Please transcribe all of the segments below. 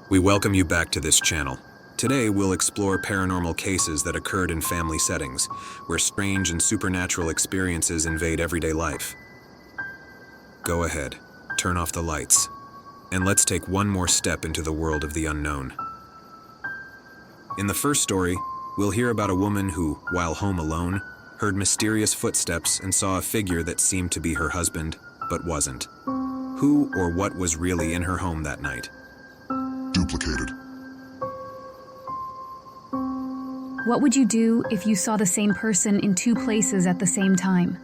We welcome you back to this channel. Today, we'll explore paranormal cases that occurred in family settings, where strange and supernatural experiences invade everyday life. Go ahead, turn off the lights, and let's take one more step into the world of the unknown. In the first story, we'll hear about a woman who, while home alone, heard mysterious footsteps and saw a figure that seemed to be her husband, but wasn't. Who or what was really in her home that night? Duplicated. What would you do if you saw the same person in two places at the same time?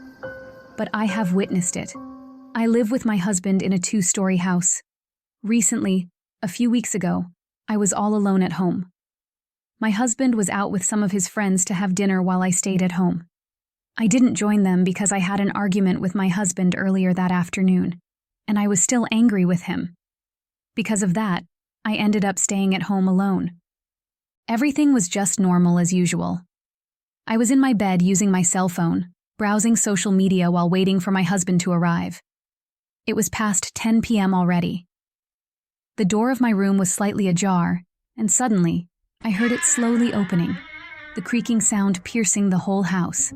But I have witnessed it. I live with my husband in a 2-story house. Recently, a few weeks ago, I was all alone at home. My husband was out with some of his friends to have dinner while I stayed at home. I didn't join them because I had an argument with my husband earlier that afternoon, and I was still angry with him. Because of that, I ended up staying at home alone. Everything was just normal as usual. I was in my bed using my cell phone, browsing social media while waiting for my husband to arrive. It was past 10 p.m. already. The door of my room was slightly ajar, and suddenly, I heard it slowly opening, the creaking sound piercing the whole house.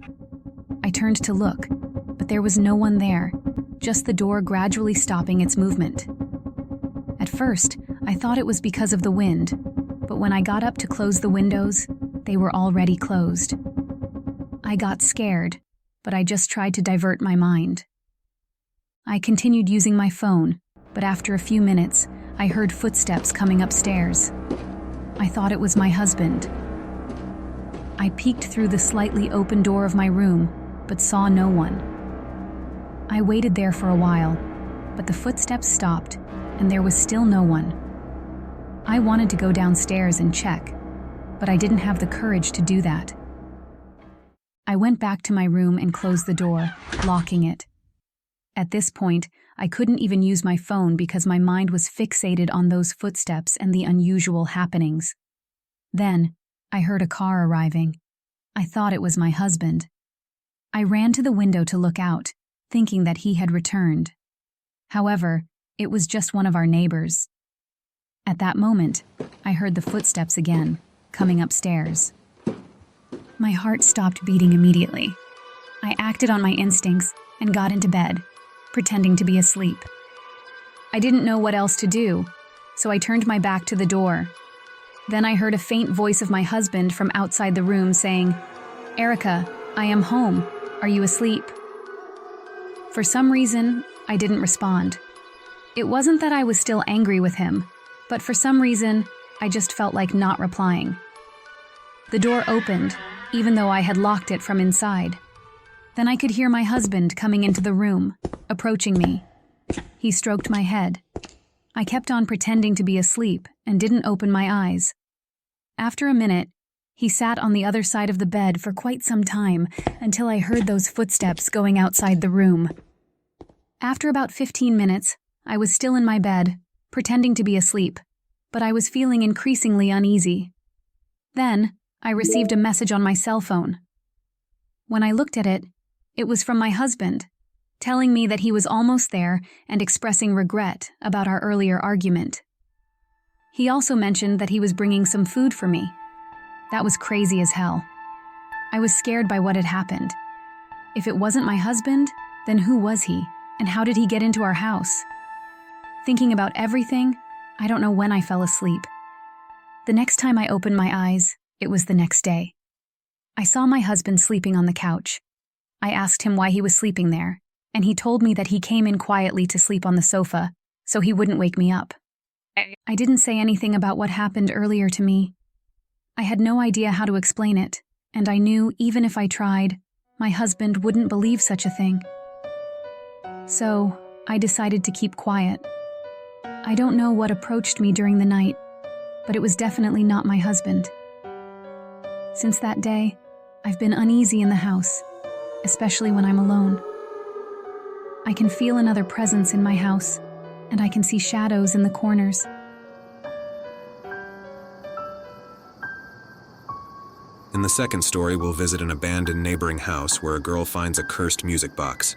I turned to look, but there was no one there, just the door gradually stopping its movement. At first, I thought it was because of the wind, but when I got up to close the windows, they were already closed. I got scared, but I just tried to divert my mind. I continued using my phone, but after a few minutes, I heard footsteps coming upstairs. I thought it was my husband. I peeked through the slightly open door of my room, but saw no one. I waited there for a while, but the footsteps stopped, and there was still no one. I wanted to go downstairs and check, but I didn't have the courage to do that. I went back to my room and closed the door, locking it. At this point, I couldn't even use my phone because my mind was fixated on those footsteps and the unusual happenings. Then, I heard a car arriving. I thought it was my husband. I ran to the window to look out, thinking that he had returned. However, it was just one of our neighbors. At that moment, I heard the footsteps again, coming upstairs. My heart stopped beating immediately. I acted on my instincts and got into bed, pretending to be asleep. I didn't know what else to do, so I turned my back to the door. Then I heard a faint voice of my husband from outside the room saying, "Erica, I am home. Are you asleep?" For some reason, I didn't respond. It wasn't that I was still angry with him, but for some reason, I just felt like not replying. The door opened, even though I had locked it from inside. Then I could hear my husband coming into the room, approaching me. He stroked my head. I kept on pretending to be asleep and didn't open my eyes. After a minute, he sat on the other side of the bed for quite some time until I heard those footsteps going outside the room. After about 15 minutes, I was still in my bed, pretending to be asleep, but I was feeling increasingly uneasy. Then, I received a message on my cell phone. When I looked at it, it was from my husband, telling me that he was almost there and expressing regret about our earlier argument. He also mentioned that he was bringing some food for me. That was crazy as hell. I was scared by what had happened. If it wasn't my husband, then who was he, and how did he get into our house? Thinking about everything, I don't know when I fell asleep. The next time I opened my eyes, it was the next day. I saw my husband sleeping on the couch. I asked him why he was sleeping there, and he told me that he came in quietly to sleep on the sofa, so he wouldn't wake me up. I didn't say anything about what happened earlier to me. I had no idea how to explain it, and I knew even if I tried, my husband wouldn't believe such a thing. So, I decided to keep quiet. I don't know what approached me during the night, but it was definitely not my husband. Since that day, I've been uneasy in the house, especially when I'm alone. I can feel another presence in my house, and I can see shadows in the corners. In the second story, we'll visit an abandoned neighboring house where a girl finds a cursed music box.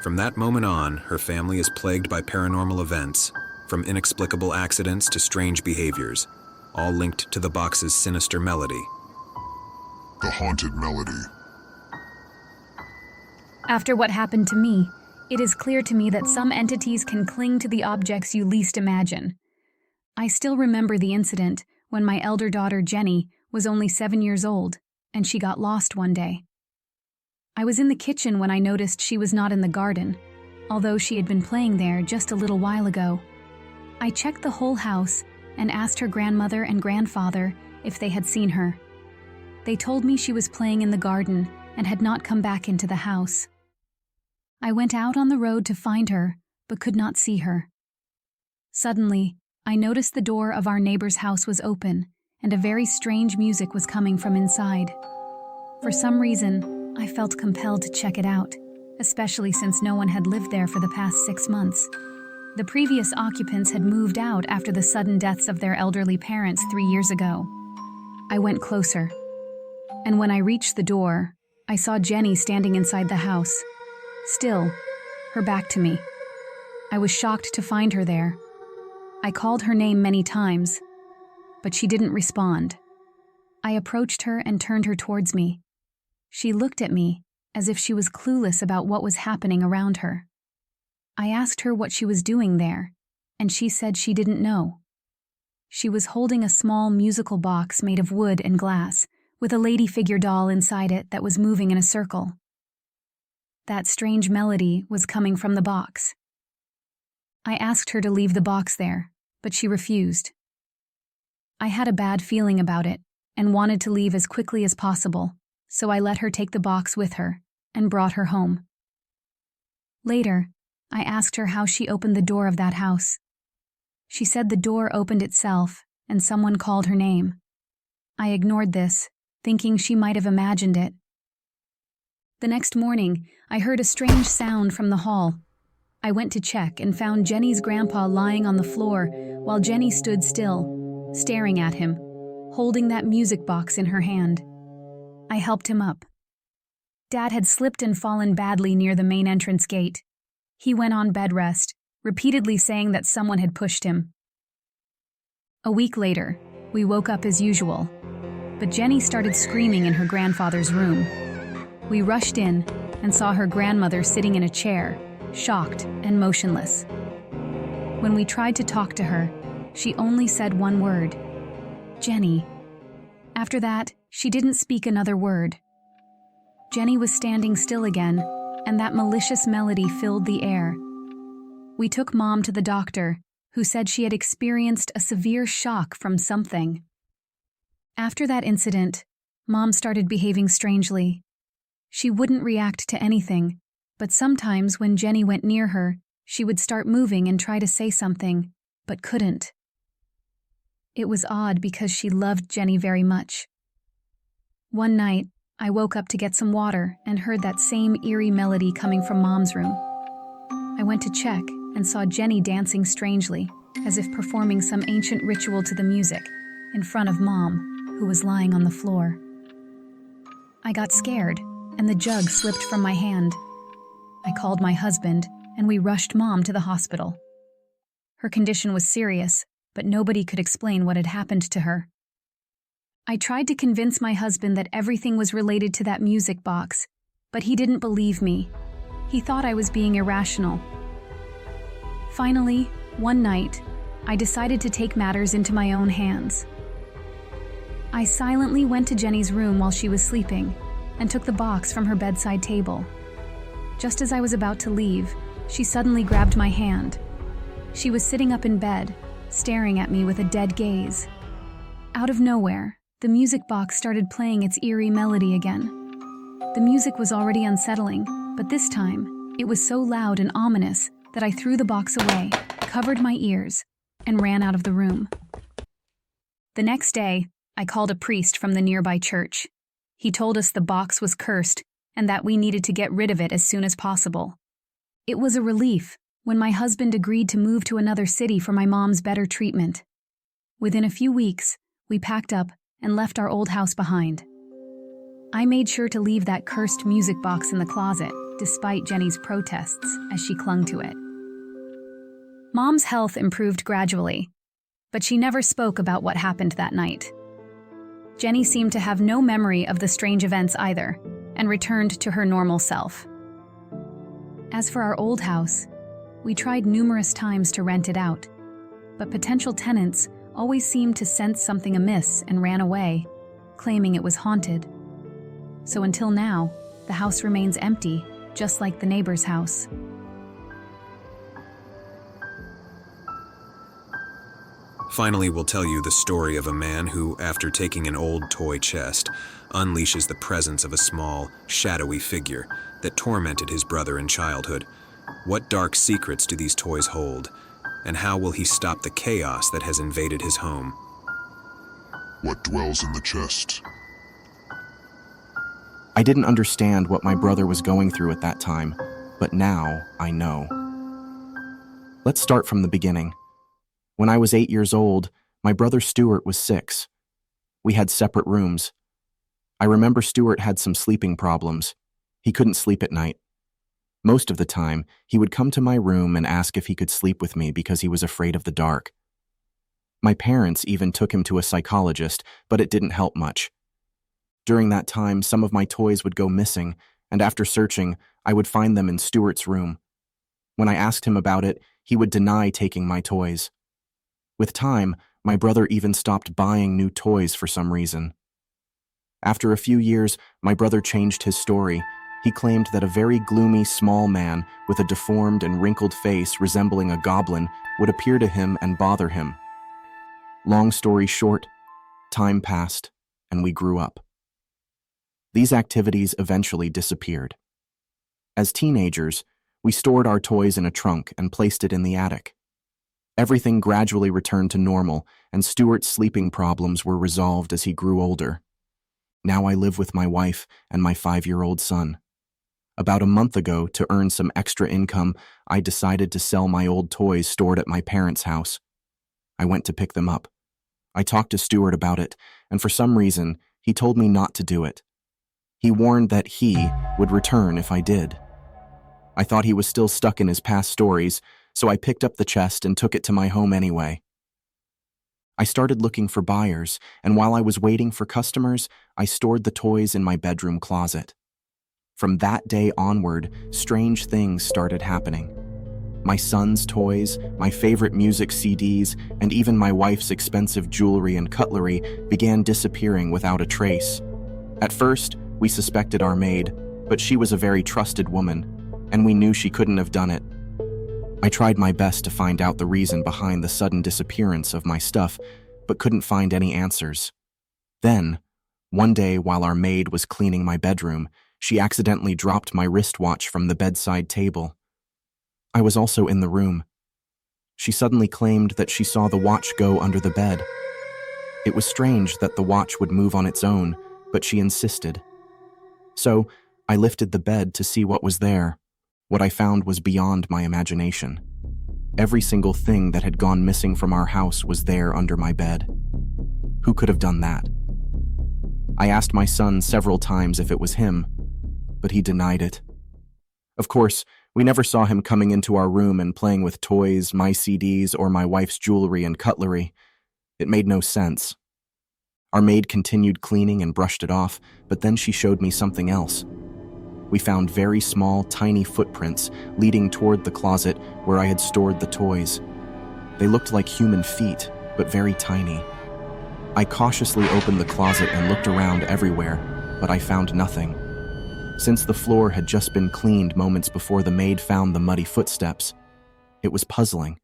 From that moment on, her family is plagued by paranormal events, from inexplicable accidents to strange behaviors, all linked to the box's sinister melody. The haunted melody. After what happened to me, it is clear to me that some entities can cling to the objects you least imagine. I still remember the incident when my elder daughter Jenny was only 7 years old and she got lost one day. I was in the kitchen when I noticed she was not in the garden, although she had been playing there just a little while ago. I checked the whole house and asked her grandmother and grandfather if they had seen her. They told me she was playing in the garden and had not come back into the house. I went out on the road to find her, but could not see her. Suddenly, I noticed the door of our neighbor's house was open, and a very strange music was coming from inside. For some reason, I felt compelled to check it out, especially since no one had lived there for the past 6 months. The previous occupants had moved out after the sudden deaths of their elderly parents 3 years ago. I went closer, and when I reached the door, I saw Jenny standing inside the house. Still, her back to me. I was shocked to find her there. I called her name many times, but she didn't respond. I approached her and turned her towards me. She looked at me as if she was clueless about what was happening around her. I asked her what she was doing there, and she said she didn't know. She was holding a small musical box made of wood and glass, with a lady figure doll inside it that was moving in a circle. That strange melody was coming from the box. I asked her to leave the box there, but she refused. I had a bad feeling about it and wanted to leave as quickly as possible, so I let her take the box with her and brought her home. Later, I asked her how she opened the door of that house. She said the door opened itself and someone called her name. I ignored this, thinking she might have imagined it. The next morning, I heard a strange sound from the hall. I went to check and found Jenny's grandpa lying on the floor while Jenny stood still, staring at him, holding that music box in her hand. I helped him up. Dad had slipped and fallen badly near the main entrance gate. He went on bed rest, repeatedly saying that someone had pushed him. A week later, we woke up as usual, but Jenny started screaming in her grandfather's room. We rushed in and saw her grandmother sitting in a chair, shocked and motionless. When we tried to talk to her, she only said one word, "Jenny." After that, she didn't speak another word. Jenny was standing still again, and that malicious melody filled the air. We took Mom to the doctor, who said she had experienced a severe shock from something. After that incident, Mom started behaving strangely. She wouldn't react to anything, but sometimes when Jenny went near her, she would start moving and try to say something, but couldn't. It was odd because she loved Jenny very much. One night, I woke up to get some water and heard that same eerie melody coming from Mom's room. I went to check and saw Jenny dancing strangely, as if performing some ancient ritual to the music, in front of Mom, who was lying on the floor. I got scared, and the jug slipped from my hand. I called my husband, and we rushed Mom to the hospital. Her condition was serious, but nobody could explain what had happened to her. I tried to convince my husband that everything was related to that music box, but he didn't believe me. He thought I was being irrational. Finally, one night, I decided to take matters into my own hands. I silently went to Jenny's room while she was sleeping and took the box from her bedside table. Just as I was about to leave, she suddenly grabbed my hand. She was sitting up in bed, staring at me with a dead gaze. Out of nowhere, the music box started playing its eerie melody again. The music was already unsettling, but this time, it was so loud and ominous that I threw the box away, covered my ears, and ran out of the room. The next day, I called a priest from the nearby church. He told us the box was cursed and that we needed to get rid of it as soon as possible. It was a relief when my husband agreed to move to another city for my mom's better treatment. Within a few weeks, we packed up and left our old house behind. I made sure to leave that cursed music box in the closet, despite Jenny's protests as she clung to it. Mom's health improved gradually, but she never spoke about what happened that night. Jenny seemed to have no memory of the strange events either, and returned to her normal self. As for our old house, we tried numerous times to rent it out, but potential tenants always seemed to sense something amiss and ran away, claiming it was haunted. So until now, the house remains empty, just like the neighbor's house. Finally, we'll tell you the story of a man who, after taking an old toy chest, unleashes the presence of a small, shadowy figure that tormented his brother in childhood. What dark secrets do these toys hold? And how will he stop the chaos that has invaded his home? What dwells in the chest? I didn't understand what my brother was going through at that time, but now I know. Let's start from the beginning. When I was 8 years old, my brother Stuart was 6. We had separate rooms. I remember Stuart had some sleeping problems. He couldn't sleep at night. Most of the time, he would come to my room and ask if he could sleep with me because he was afraid of the dark. My parents even took him to a psychologist, but it didn't help much. During that time, some of my toys would go missing, and after searching, I would find them in Stuart's room. When I asked him about it, he would deny taking my toys. With time, my brother even stopped buying new toys for some reason. After a few years, my brother changed his story. He claimed that a very gloomy, small man with a deformed and wrinkled face resembling a goblin would appear to him and bother him. Long story short, time passed, and we grew up. These activities eventually disappeared. As teenagers, we stored our toys in a trunk and placed it in the attic. Everything gradually returned to normal, and Stuart's sleeping problems were resolved as he grew older. Now I live with my wife and my 5-year-old son. About a month ago, to earn some extra income, I decided to sell my old toys stored at my parents' house. I went to pick them up. I talked to Stuart about it, and for some reason, he told me not to do it. He warned that he would return if I did. I thought he was still stuck in his past stories, so I picked up the chest and took it to my home anyway. I started looking for buyers, and while I was waiting for customers, I stored the toys in my bedroom closet. From that day onward, strange things started happening. My son's toys, my favorite music CDs, and even my wife's expensive jewelry and cutlery began disappearing without a trace. At first, we suspected our maid, but she was a very trusted woman, and we knew she couldn't have done it. I tried my best to find out the reason behind the sudden disappearance of my stuff, but couldn't find any answers. Then, one day while our maid was cleaning my bedroom, she accidentally dropped my wristwatch from the bedside table. I was also in the room. She suddenly claimed that she saw the watch go under the bed. It was strange that the watch would move on its own, but she insisted. So, I lifted the bed to see what was there. What I found was beyond my imagination. Every single thing that had gone missing from our house was there under my bed. Who could have done that? I asked my son several times if it was him, but he denied it. Of course, we never saw him coming into our room and playing with toys, my CDs, or my wife's jewelry and cutlery. It made no sense. Our maid continued cleaning and brushed it off, but then she showed me something else. We found very small, tiny footprints leading toward the closet where I had stored the toys. They looked like human feet, but very tiny. I cautiously opened the closet and looked around everywhere, but I found nothing. Since the floor had just been cleaned moments before the maid found the muddy footsteps, it was puzzling.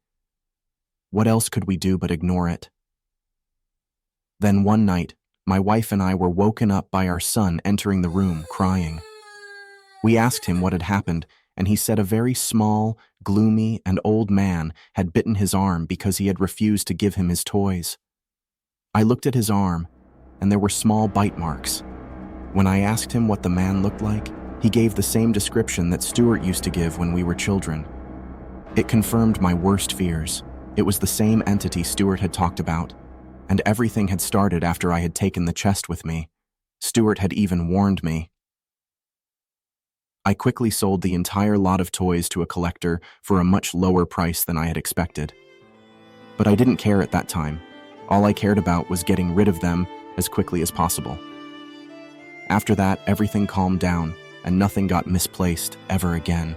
What else could we do but ignore it? Then one night, my wife and I were woken up by our son entering the room, crying. We asked him what had happened, and he said a very small, gloomy, and old man had bitten his arm because he had refused to give him his toys. I looked at his arm, and there were small bite marks. When I asked him what the man looked like, he gave the same description that Stuart used to give when we were children. It confirmed my worst fears. It was the same entity Stuart had talked about, and everything had started after I had taken the chest with me. Stuart had even warned me. I quickly sold the entire lot of toys to a collector for a much lower price than I had expected. But I didn't care at that time. All I cared about was getting rid of them as quickly as possible. After that, everything calmed down and nothing got misplaced ever again.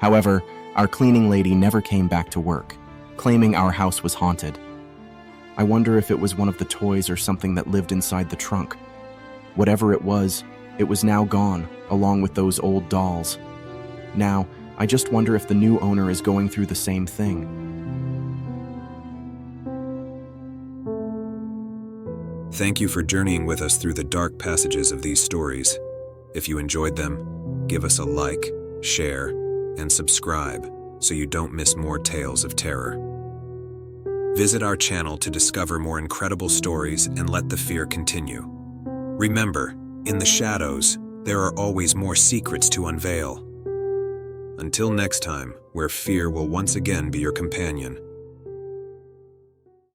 However, our cleaning lady never came back to work, claiming our house was haunted. I wonder if it was one of the toys or something that lived inside the trunk. Whatever it was now gone, along with those old dolls. Now, I just wonder if the new owner is going through the same thing. Thank you for journeying with us through the dark passages of these stories. If you enjoyed them, give us a like, share, and subscribe so you don't miss more tales of terror. Visit our channel to discover more incredible stories and let the fear continue. Remember, in the shadows, there are always more secrets to unveil. Until next time, where fear will once again be your companion.